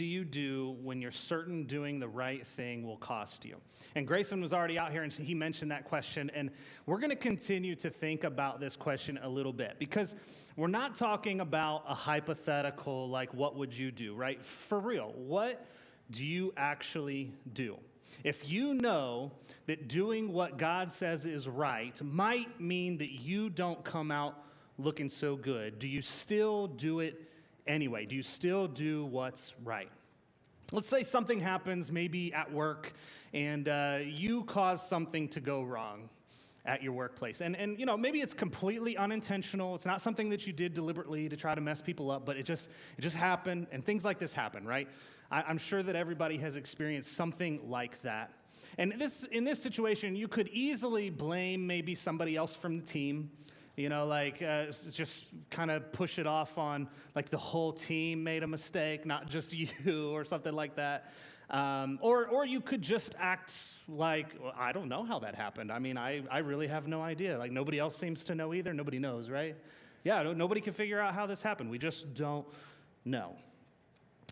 do you do when you're certain doing the right thing will cost you? And Grayson was already out here and he mentioned that question. And we're going to continue to think about this question a little bit because we're not talking about a hypothetical like what would you do, right? For real, what do you actually do? If you know that doing what God says is right might mean that you don't come out looking so good, do you still do it anyway? Do you still do what's right? Let's say something happens maybe at work and you cause something to go wrong at your workplace. And you know, maybe it's completely unintentional. It's not something that you did deliberately to try to mess people up, but it just happened, and things like this happen, right? I'm sure that everybody has experienced something like that. And in this situation, you could easily blame maybe somebody else from the team, you know, like just kind of push it off on like the whole team made a mistake, not just you or something like that. Or you could just act like, well, I don't know how that happened. I mean, I really have no idea. Like nobody else seems to know either. Nobody knows, right? Yeah, nobody can figure out how this happened. We just don't know.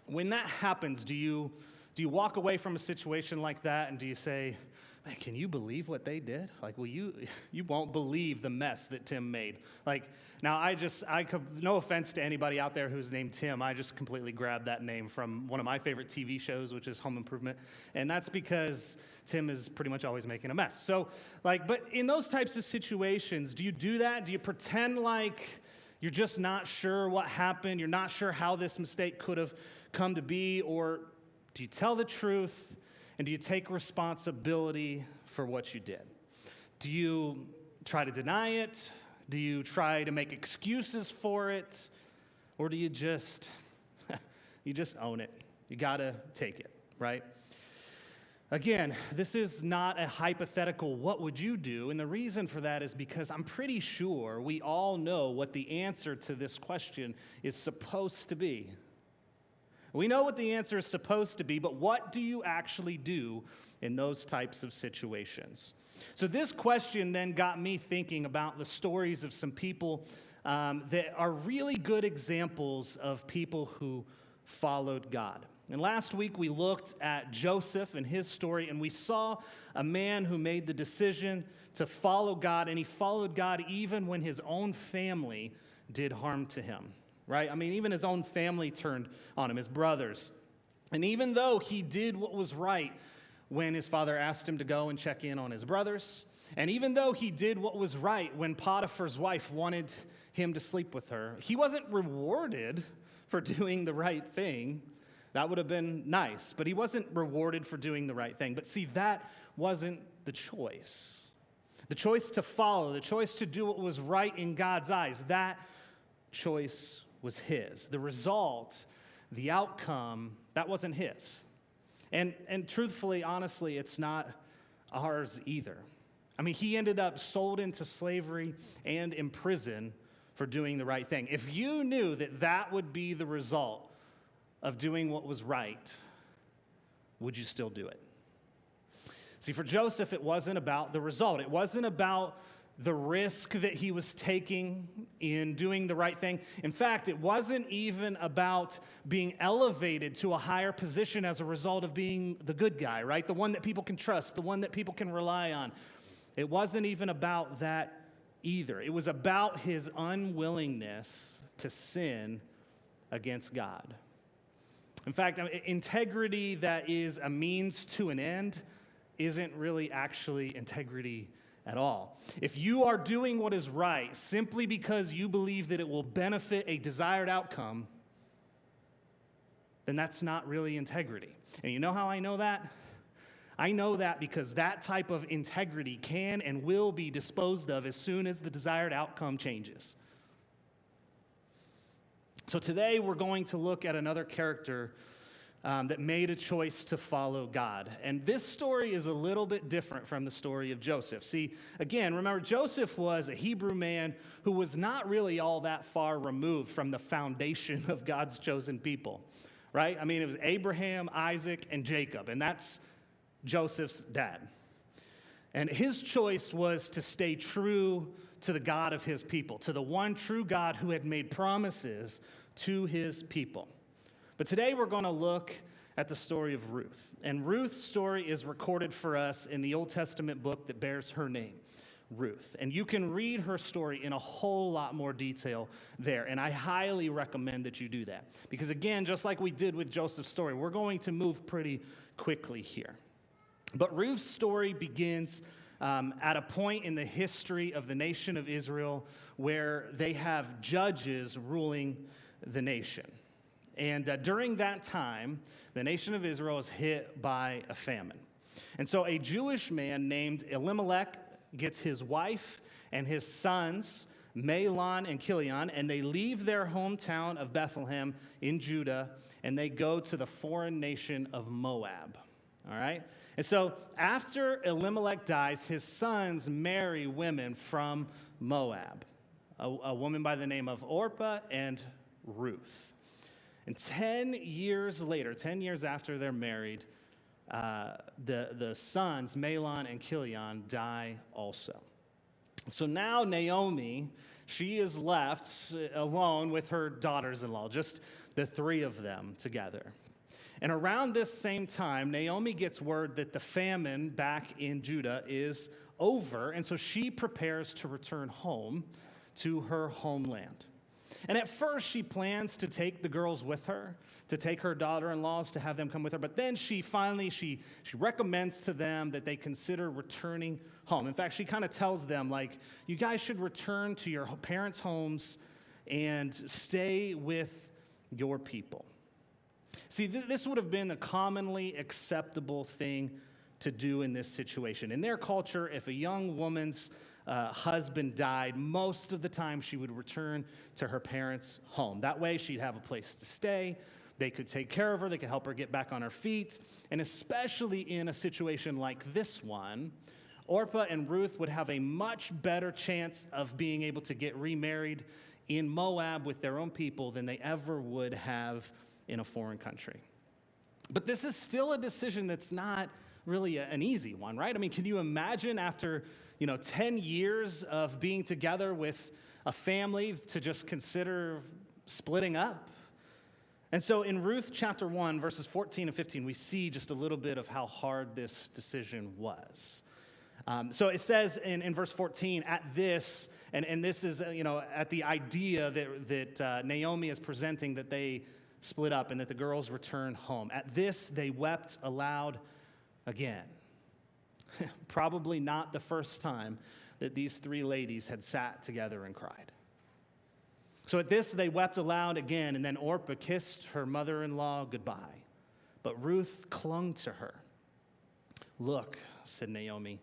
When that happens, do you walk away from a situation like that and do you say, man, can you believe what they did? Like, well, you won't believe the mess that Tim made. Like, now no offense to anybody out there who's named Tim, I just completely grabbed that name from one of my favorite TV shows, which is Home Improvement. And that's because Tim is pretty much always making a mess. So, like, but in those types of situations, do you do that? Do you pretend like you're just not sure what happened? You're not sure how this mistake could have come to be? Or do you tell the truth? And do you take responsibility for what you did? Do you try to deny it? Do you try to make excuses for it? Or do you just own it? You gotta take it, right? Again, this is not a hypothetical, what would you do? And the reason for that is because I'm pretty sure we all know what the answer to this question is supposed to be. We know what the answer is supposed to be, but what do you actually do in those types of situations? So this question then got me thinking about the stories of some people that are really good examples of people who followed God. And last week we looked at Joseph and his story, and we saw a man who made the decision to follow God, and he followed God even when his own family did harm to him. Right? I mean, even his own family turned on him, his brothers. And even though he did what was right when his father asked him to go and check in on his brothers, and even though he did what was right when Potiphar's wife wanted him to sleep with her, he wasn't rewarded for doing the right thing. That would have been nice, but he wasn't rewarded for doing the right thing. But see, that wasn't the choice. The choice to follow, the choice to do what was right in God's eyes, that choice was his. The result, the outcome, that wasn't his. And truthfully, honestly, it's not ours either. I mean, he ended up sold into slavery and in prison for doing the right thing. If you knew that that would be the result of doing what was right, would you still do it? See, for Joseph, it wasn't about the result. It wasn't about the risk that he was taking in doing the right thing. In fact, it wasn't even about being elevated to a higher position as a result of being the good guy, right? The one that people can trust, the one that people can rely on. It wasn't even about that either. It was about his unwillingness to sin against God. In fact, integrity that is a means to an end isn't really actually integrity at all. If you are doing what is right simply because you believe that it will benefit a desired outcome, then that's not really integrity. And you know how I know that? I know that because that type of integrity can and will be disposed of as soon as the desired outcome changes. So today we're going to look at another character that made a choice to follow God. And this story is a little bit different from the story of Joseph. See, again, remember, Joseph was a Hebrew man who was not really all that far removed from the foundation of God's chosen people, right? I mean, it was Abraham, Isaac, and Jacob, and that's Joseph's dad. And his choice was to stay true to the God of his people, to the one true God who had made promises to his people. But today we're going to look at the story of Ruth. And Ruth's story is recorded for us in the Old Testament book that bears her name, Ruth. And you can read her story in a whole lot more detail there. And I highly recommend that you do that. Because again, just like we did with Joseph's story, we're going to move pretty quickly here. But Ruth's story begins at a point in the history of the nation of Israel where they have judges ruling the nation. And during that time, the nation of Israel is hit by a famine. And so a Jewish man named Elimelech gets his wife and his sons, Mahlon and Chilion, and they leave their hometown of Bethlehem in Judah, and they go to the foreign nation of Moab. All right? And so after Elimelech dies, his sons marry women from Moab, a woman by the name of Orpah and Ruth. And 10 years later, 10 years after they're married, the sons, Mahlon and Chilion, die also. So now Naomi, she is left alone with her daughters-in-law, just the three of them together. And around this same time, Naomi gets word that the famine back in Judah is over, and so she prepares to return home to her homeland. And at first, she plans to take the girls with her, to take her daughter-in-laws, to have them come with her. But then she recommends to them that they consider returning home. In fact, she kind of tells them, like, you guys should return to your parents' homes and stay with your people. See, this would have been the commonly acceptable thing to do in this situation. In their culture, if a young woman's husband died, most of the time she would return to her parents' home. That way she'd have a place to stay. They could take care of her. They could help her get back on her feet. And especially in a situation like this one, Orpah and Ruth would have a much better chance of being able to get remarried in Moab with their own people than they ever would have in a foreign country. But this is still a decision that's not really an easy one, right? I mean, can you imagine after 10 years of being together with a family to just consider splitting up? And so in Ruth chapter 1, verses 14 and 15, we see just a little bit of how hard this decision was. So it says in verse 14, at this, and this is, at the idea that Naomi is presenting that they split up and that the girls return home. At this, they wept aloud again. Probably not the first time that these three ladies had sat together and cried. So at this, they wept aloud again, and then Orpah kissed her mother-in-law goodbye. But Ruth clung to her. Look, said Naomi,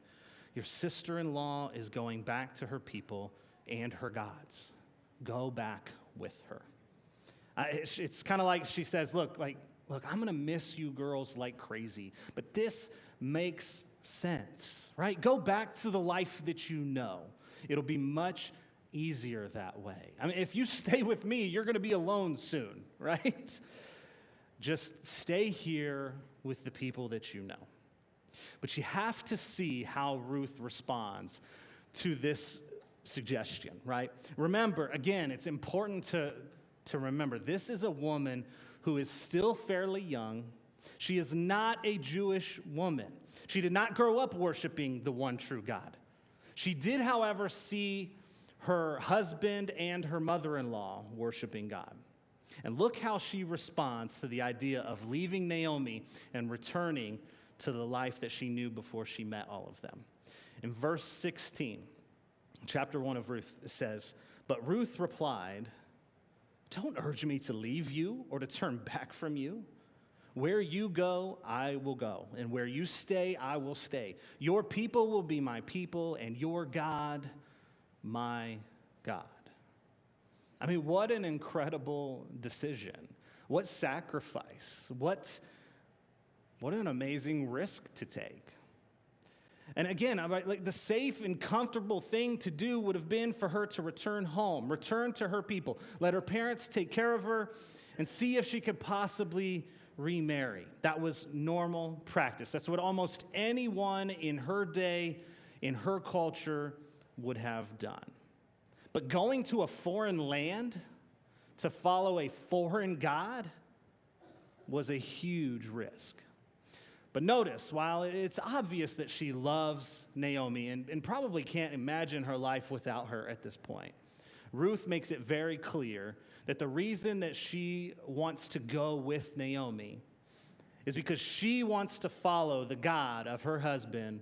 your sister-in-law is going back to her people and her gods. Go back with her. It's kind of like she says, look, I'm going to miss you girls like crazy, but this makes sense, right? Go back to the life that you know. It'll be much easier that way. I mean, if you stay with me, you're going to be alone soon, right? Just stay here with the people that you know. But you have to see how Ruth responds to this suggestion, right? Remember, again, it's important to remember, this is a woman who is still fairly young. She is not a Jewish woman. She did not grow up worshiping the one true God. She did, however, see her husband and her mother-in-law worshiping God. And look how she responds to the idea of leaving Naomi and returning to the life that she knew before she met all of them. In verse 16, chapter 1 of Ruth, it says, but Ruth replied, don't urge me to leave you or to turn back from you. Where you go, I will go, and where you stay, I will stay. Your people will be my people, and your God, my God. I mean, what an incredible decision. What sacrifice. What an amazing risk to take. And again, like the safe and comfortable thing to do would have been for her to return home, return to her people, let her parents take care of her, and see if she could possibly remarry. That was normal practice. That's what almost anyone in her day, in her culture, would have done. But going to a foreign land to follow a foreign god, was a huge risk. But notice, while it's obvious that she loves Naomi and probably can't imagine her life without her at this point, Ruth makes it very clear that the reason that she wants to go with Naomi is because she wants to follow the God of her husband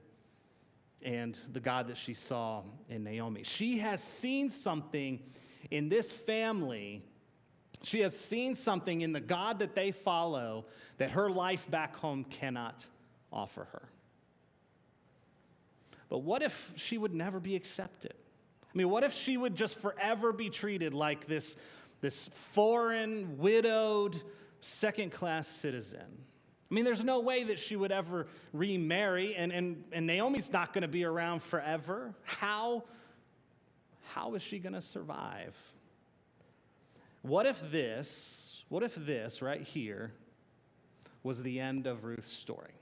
and the God that she saw in Naomi. She has seen something in this family. She has seen something in the God that they follow that her life back home cannot offer her. But what if she would never be accepted? I mean, what if she would just forever be treated like this foreign, widowed, second-class citizen? I mean, there's no way that she would ever remarry, and Naomi's not going to be around forever. How is she going to survive? What if this right here was the end of Ruth's story?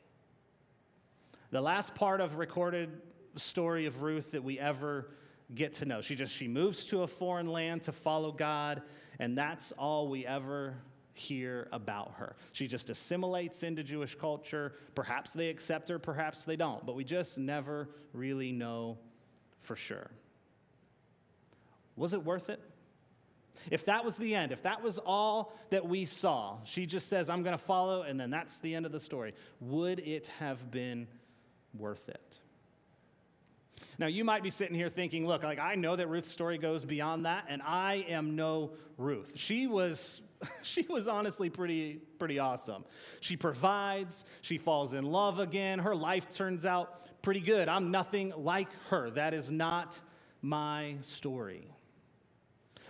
The last part of recorded story of Ruth that we ever get to know. She moves to a foreign land to follow God, and that's all we ever hear about her. She just assimilates into Jewish culture. Perhaps they accept her, perhaps they don't, but we just never really know for sure. Was it worth it? If that was the end, if that was all that we saw, she just says, I'm going to follow, and then that's the end of the story, would it have been worth it? Now, you might be sitting here thinking, look, like I know that Ruth's story goes beyond that, and I am no Ruth. She was honestly pretty awesome. She provides, she falls in love again, her life turns out pretty good. I'm nothing like her. That is not my story.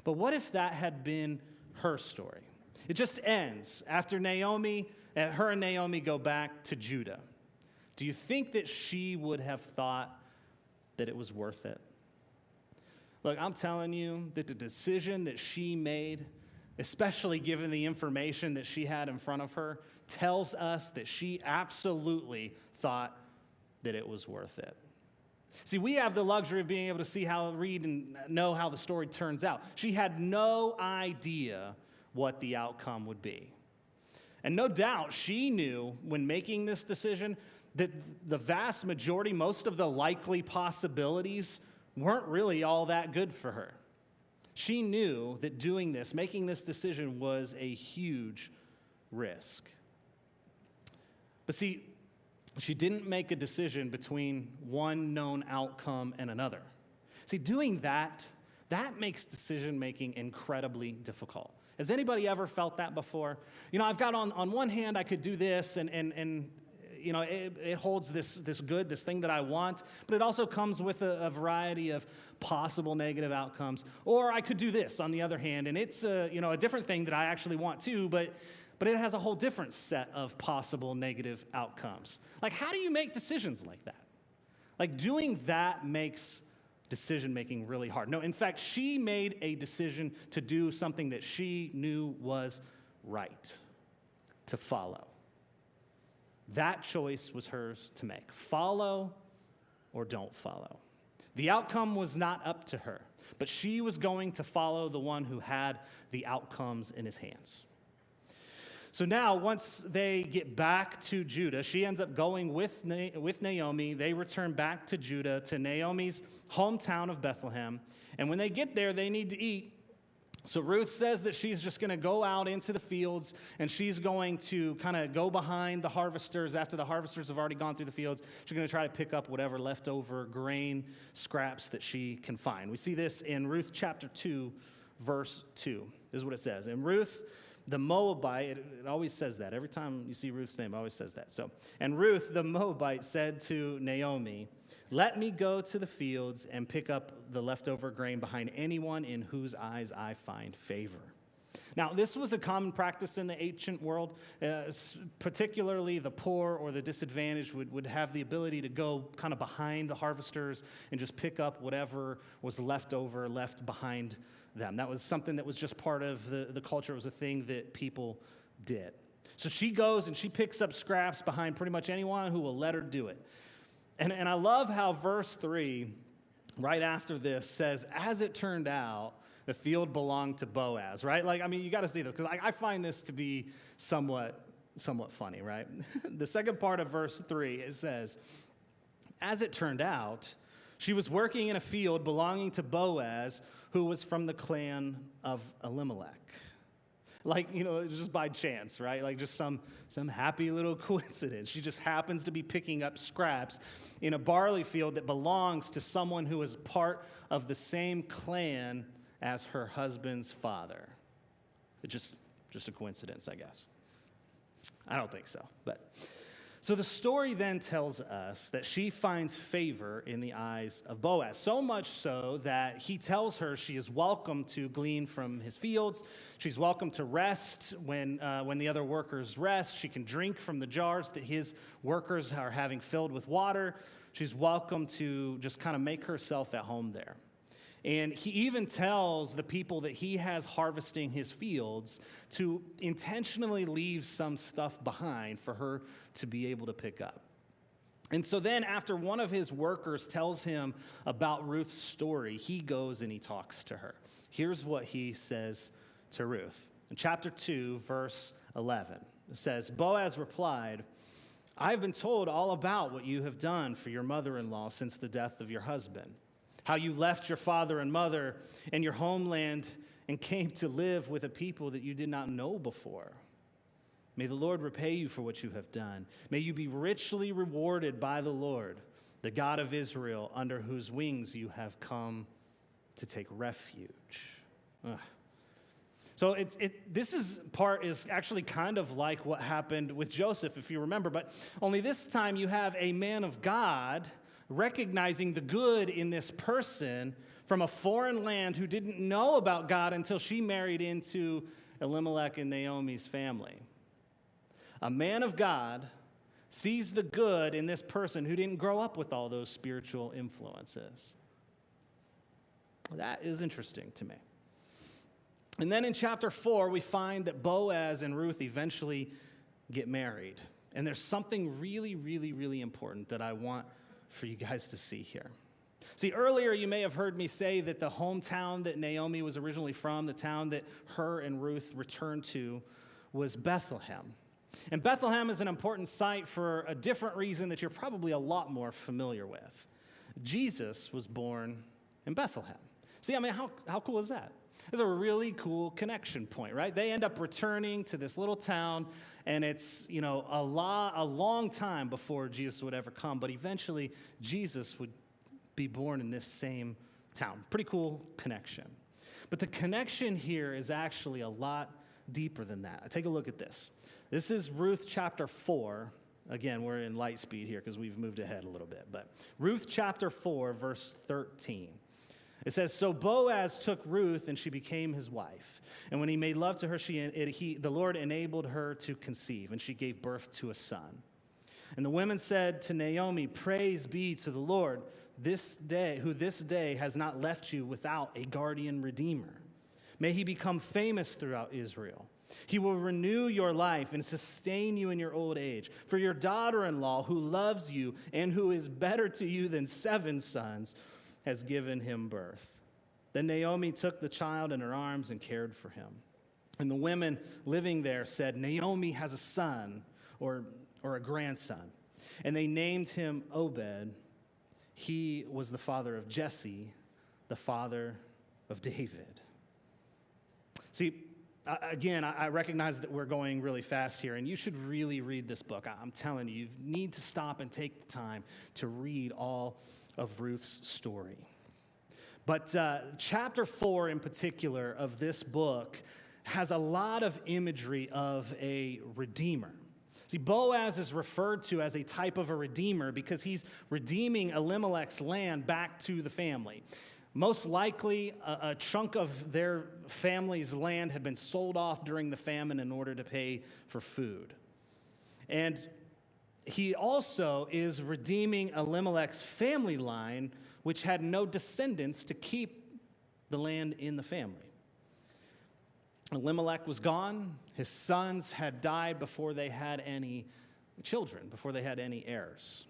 But what if that had been her story? It just ends after her and Naomi go back to Judah. Do you think that she would have thought that it was worth it? Look, I'm telling you that the decision that she made, especially given the information that she had in front of her, tells us that she absolutely thought that it was worth it. See, we have the luxury of being able to read and know how the story turns out. She had no idea what the outcome would be. And no doubt she knew when making this decision that the vast majority, most of the likely possibilities, weren't really all that good for her. She knew that doing this, making this decision, was a huge risk. But see, she didn't make a decision between one known outcome and another. See, doing that makes decision-making incredibly difficult. Has anybody ever felt that before? You know, I've got on one hand, I could do this, and you know, it holds this good, this thing that I want, but it also comes with a variety of possible negative outcomes. Or I could do this on the other hand, and it's a different thing that I actually want too, but it has a whole different set of possible negative outcomes. Like, how do you make decisions like that? Like, doing that makes decision-making really hard. No, in fact, she made a decision to do something that she knew was right, to follow. That choice was hers to make. Follow or don't follow. The outcome was not up to her, but she was going to follow the one who had the outcomes in his hands. So now, once they get back to Judah, she ends up going with Naomi. They return back to Judah, to Naomi's hometown of Bethlehem. And when they get there, they need to eat. So Ruth says that she's just going to go out into the fields, and she's going to kind of go behind the harvesters after the harvesters have already gone through the fields. She's going to try to pick up whatever leftover grain scraps that she can find. We see this in Ruth chapter 2, verse 2. This is what it says. And Ruth, the Moabite, it always says that. Every time you see Ruth's name, it always says that. And Ruth, the Moabite, said to Naomi, "Let me go to the fields and pick up the leftover grain behind anyone in whose eyes I find favor." Now, this was a common practice in the ancient world. Particularly the poor or the disadvantaged would have the ability to go kind of behind the harvesters and just pick up whatever was left behind them. That was something that was just part of the culture. It was a thing that people did. So she goes and she picks up scraps behind pretty much anyone who will let her do it. And I love how verse 3, right after this, says, "As it turned out, the field belonged to Boaz," right? Like, I mean, you got to see this, because I find this to be somewhat somewhat funny, right? The second part of verse 3, it says, as it turned out, she was working in a field belonging to Boaz, who was from the clan of Elimelech. Like, just by chance, right? Like just some happy little coincidence. She just happens to be picking up scraps in a barley field that belongs to someone who is part of the same clan as her husband's father. It's just a coincidence, I guess. I don't think so, So the story then tells us that she finds favor in the eyes of Boaz, so much so that he tells her she is welcome to glean from his fields. She's welcome to rest when the other workers rest. She can drink from the jars that his workers are having filled with water. She's welcome to just kind of make herself at home there. And he even tells the people that he has harvesting his fields to intentionally leave some stuff behind for her to be able to pick up. And so then after one of his workers tells him about Ruth's story, he goes and he talks to her. Here's what he says to Ruth. In chapter 2, verse 11, it says, Boaz replied, I've been told all about what you have done for your mother-in-law since the death of your husband. How you left your father and mother and your homeland and came to live with a people that you did not know before. May the Lord repay you for what you have done. May you be richly rewarded by the Lord, the God of Israel, under whose wings you have come to take refuge. Ugh. So this part is actually kind of like what happened with Joseph, if you remember, but only this time you have a man of God recognizing the good in this person from a foreign land who didn't know about God until she married into Elimelech and Naomi's family. A man of God sees the good in this person who didn't grow up with all those spiritual influences. That is interesting to me. And then in chapter 4, we find that Boaz and Ruth eventually get married. And there's something really, really, really important that I want for you guys to see here. See, earlier you may have heard me say that the hometown that Naomi was originally from, the town that her and Ruth returned to, was Bethlehem. And Bethlehem is an important site for a different reason that you're probably a lot more familiar with. Jesus was born in Bethlehem. See, how cool is that? It's a really cool connection point, right? They end up returning to this little town, and it's, a long time before Jesus would ever come, but eventually Jesus would be born in this same town. Pretty cool connection. But the connection here is actually a lot deeper than that. Take a look at this. This is Ruth chapter 4. Again, we're in light speed here because we've moved ahead a little bit, but Ruth chapter 4, verse 13. It says, so Boaz took Ruth, and she became his wife. And when he made love to her, the Lord enabled her to conceive, and she gave birth to a son. And the women said to Naomi, praise be to the Lord, who this day has not left you without a guardian redeemer. May he become famous throughout Israel. He will renew your life and sustain you in your old age. For your daughter-in-law, who loves you and who is better to you than 7 sons, has given him birth. Then Naomi took the child in her arms and cared for him. And the women living there said, Naomi has a son or a grandson. And they named him Obed. He was the father of Jesse, the father of David. See, again, I recognize that we're going really fast here, and you should really read this book. I'm telling you, you need to stop and take the time to read all of Ruth's story. But chapter 4 in particular of this book has a lot of imagery of a redeemer. See, Boaz is referred to as a type of a redeemer because he's redeeming Elimelech's land back to the family. Most likely, a chunk of their family's land had been sold off during the famine in order to pay for food. And he also is redeeming Elimelech's family line, which had no descendants to keep the land in the family. Elimelech was gone. His sons had died before they had any children, before they had any heirs.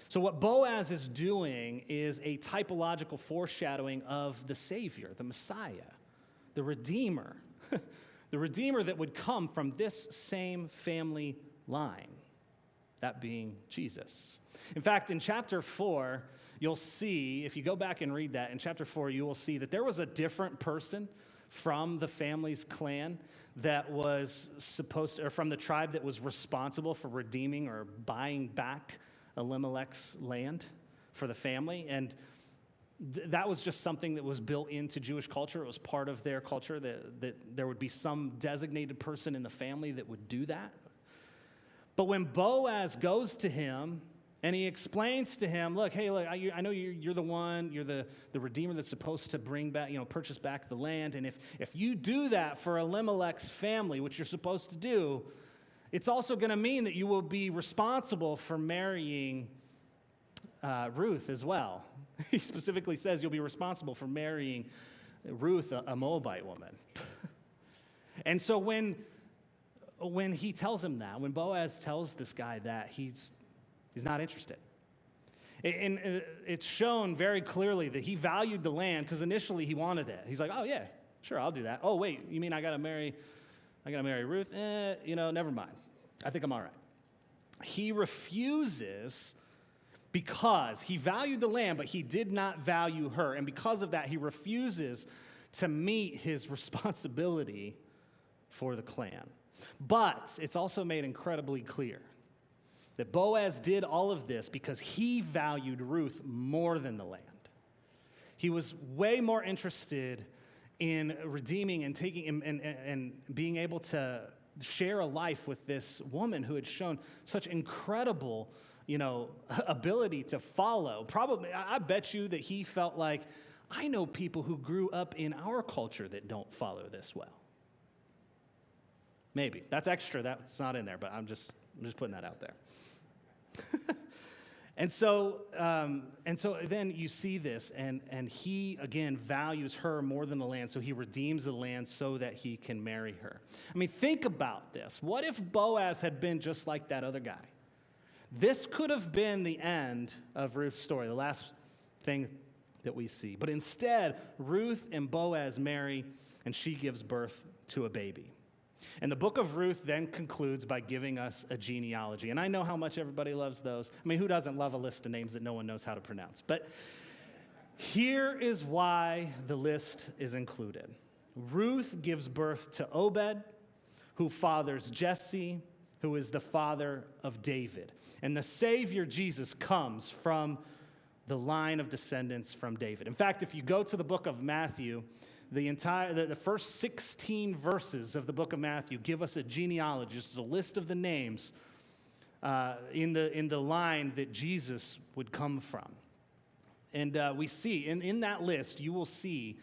So what Boaz is doing is a typological foreshadowing of the Savior, the Messiah, the Redeemer the Redeemer that would come from this same family line, that being Jesus. In fact, in chapter 4, you'll see, if you go back and read that, in chapter 4, you will see that there was a different person from the family's clan that was supposed to, or from the tribe that was responsible for redeeming or buying back Elimelech's land for the family. And that was just something that was built into Jewish culture. It was part of their culture that there would be some designated person in the family that would do that. But when Boaz goes to him and he explains to him, look, hey, look, I know you're the one, you're the redeemer that's supposed to bring back, purchase back the land. And if you do that for Elimelech's family, which you're supposed to do, it's also going to mean that you will be responsible for marrying Ruth as well. He specifically says you'll be responsible for marrying Ruth, a Moabite woman. And so when he tells him that, when Boaz tells this guy that, he's not interested. And it's shown very clearly that he valued the land because initially he wanted it. He's like, oh yeah, sure, I'll do that. Oh wait, you mean I gotta marry Ruth? Never mind. I think I'm all right. He refuses because he valued the land, but he did not value her. And because of that, he refuses to meet his responsibility for the clan. But it's also made incredibly clear that Boaz did all of this because he valued Ruth more than the land. He was way more interested in redeeming and taking and being able to share a life with this woman who had shown such incredible, ability to follow. Probably, I bet you that he felt like, I know people who grew up in our culture that don't follow this well. Maybe. That's extra. That's not in there, but I'm just putting that out there. And so then you see this, and he, again, values her more than the land, so he redeems the land so that he can marry her. I mean, think about this. What if Boaz had been just like that other guy? This could have been the end of Ruth's story, the last thing that we see. But instead, Ruth and Boaz marry, and she gives birth to a baby. And the book of Ruth then concludes by giving us a genealogy. And I know how much everybody loves those. I mean, who doesn't love a list of names that no one knows how to pronounce? But here is why the list is included. Ruth gives birth to Obed, who fathers Jesse, who is the father of David. And the Savior, Jesus, comes from the line of descendants from David. In fact, if you go to the book of Matthew, the first 16 verses of the book of Matthew give us a genealogy, just a list of the names in the line that Jesus would come from. And we see, in that list, you will see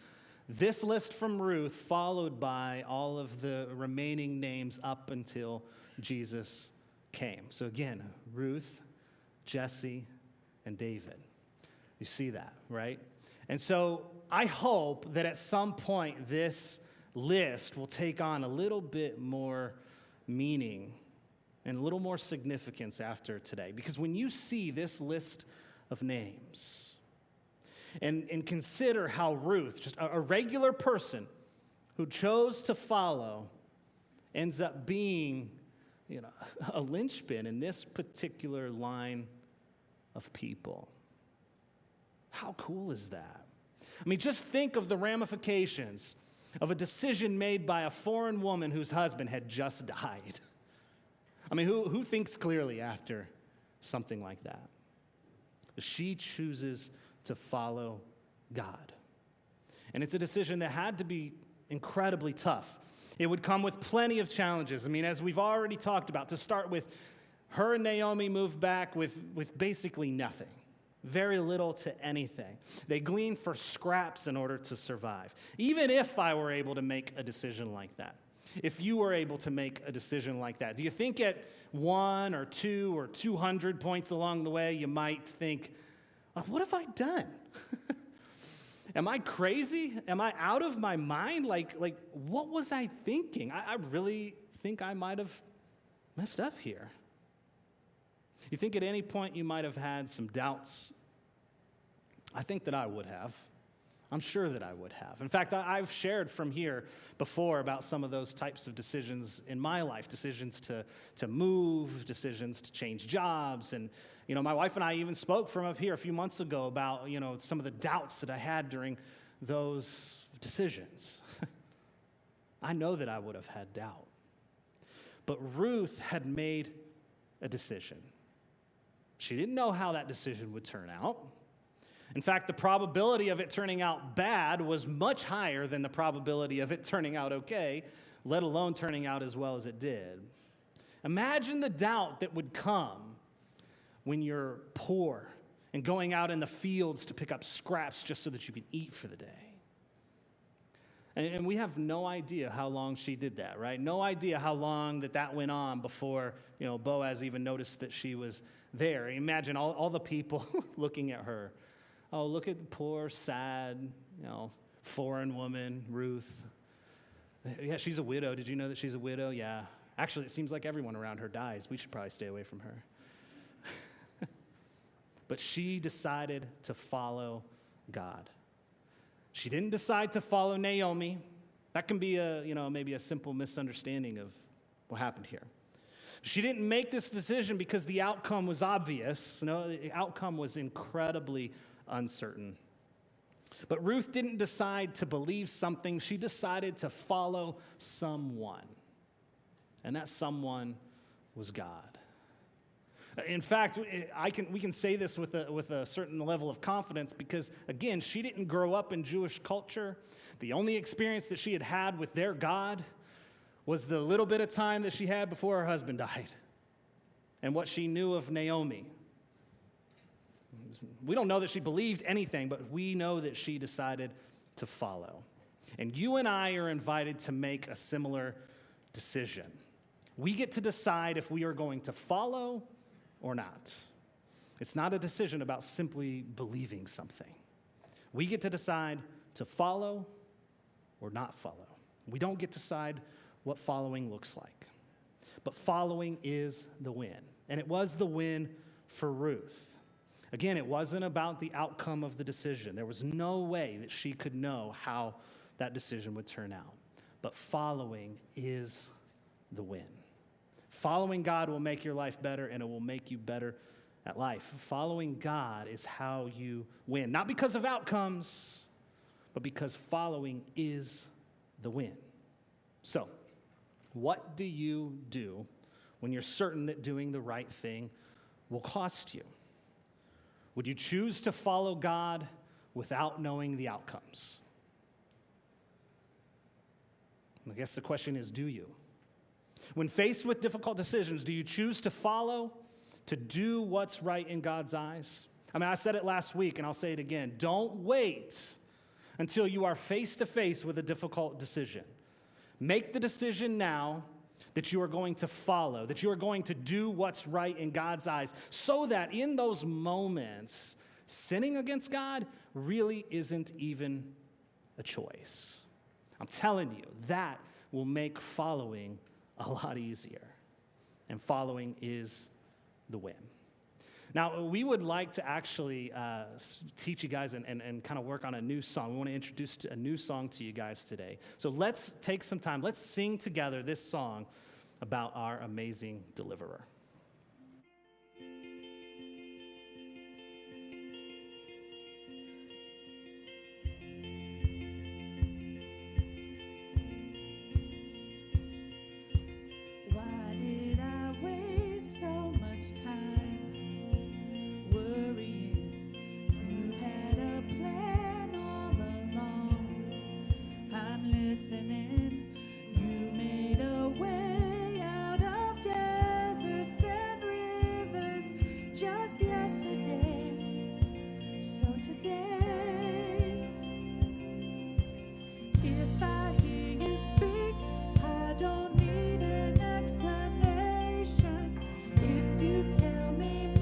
this list from Ruth followed by all of the remaining names up until Jesus came. So again, Ruth, Jesse, and David. You see that, right? And so I hope that at some point this list will take on a little bit more meaning and a little more significance after today. Because when you see this list of names and consider how Ruth, just a regular person who chose to follow, ends up being a linchpin in this particular line of people. How cool is that? I mean, just think of the ramifications of a decision made by a foreign woman whose husband had just died. I mean, who thinks clearly after something like that? She chooses to follow God. And it's a decision that had to be incredibly tough. It would come with plenty of challenges. I mean, as we've already talked about, to start with, her and Naomi moved back with basically nothing. Very little to anything. They gleaned for scraps in order to survive. Even if I were able to make a decision like that, if you were able to make a decision like that, do you think at 1 or 2 or 200 points along the way, you might think, what have I done? Am I crazy? Am I out of my mind? Like what was I thinking? I really think I might have messed up here. You think at any point you might have had some doubts? I think that I would have. I'm sure that I would have. In fact, I've shared from here before about some of those types of decisions in my life, decisions to move, decisions to change jobs. And, my wife and I even spoke from up here a few months ago about, some of the doubts that I had during those decisions. I know that I would have had doubt. But Ruth had made a decision. She didn't know how that decision would turn out. In fact, the probability of it turning out bad was much higher than the probability of it turning out okay, let alone turning out as well as it did. Imagine the doubt that would come when you're poor and going out in the fields to pick up scraps just so that you can eat for the day. And we have no idea how long she did that, right? No idea how long that went on before, Boaz even noticed that she was there. Imagine all the people looking at her. Oh, look at the poor, sad, foreign woman, Ruth. Yeah, she's a widow. Did you know that she's a widow? Yeah. Actually, it seems like everyone around her dies. We should probably stay away from her. But she decided to follow God. She didn't decide to follow Naomi. That can be maybe a simple misunderstanding of what happened here. She didn't make this decision because the outcome was obvious. No, the outcome was incredibly uncertain. But Ruth didn't decide to believe something. She decided to follow someone. And that someone was God. In fact, we can say this with a certain level of confidence because, again, she didn't grow up in Jewish culture. The only experience that she had had with their God was the little bit of time that she had before her husband died and what she knew of Naomi. We don't know that she believed anything, but we know that she decided to follow. And you and I are invited to make a similar decision. We get to decide if we are going to follow or not. It's not a decision about simply believing something. We get to decide to follow or not follow. We don't get to decide what following looks like. But following is the win. And it was the win for Ruth. Again, it wasn't about the outcome of the decision. There was no way that she could know how that decision would turn out. But following is the win. Following God will make your life better, and it will make you better at life. Following God is how you win. Not because of outcomes, but because following is the win. So, what do you do when you're certain that doing the right thing will cost you? Would you choose to follow God without knowing the outcomes? I guess the question is, do you? When faced with difficult decisions, do you choose to follow, to do what's right in God's eyes? I said it last week, and I'll say it again. Don't wait until you are face to face with a difficult decision. Make the decision now that you are going to follow, that you are going to do what's right in God's eyes, so that in those moments, sinning against God really isn't even a choice. I'm telling you, that will make following a lot easier. And following is the win. Now, we would like to actually teach you guys and kind of work on a new song. We want to introduce a new song to you guys today. So let's take some time. Let's sing together this song about our amazing deliverer.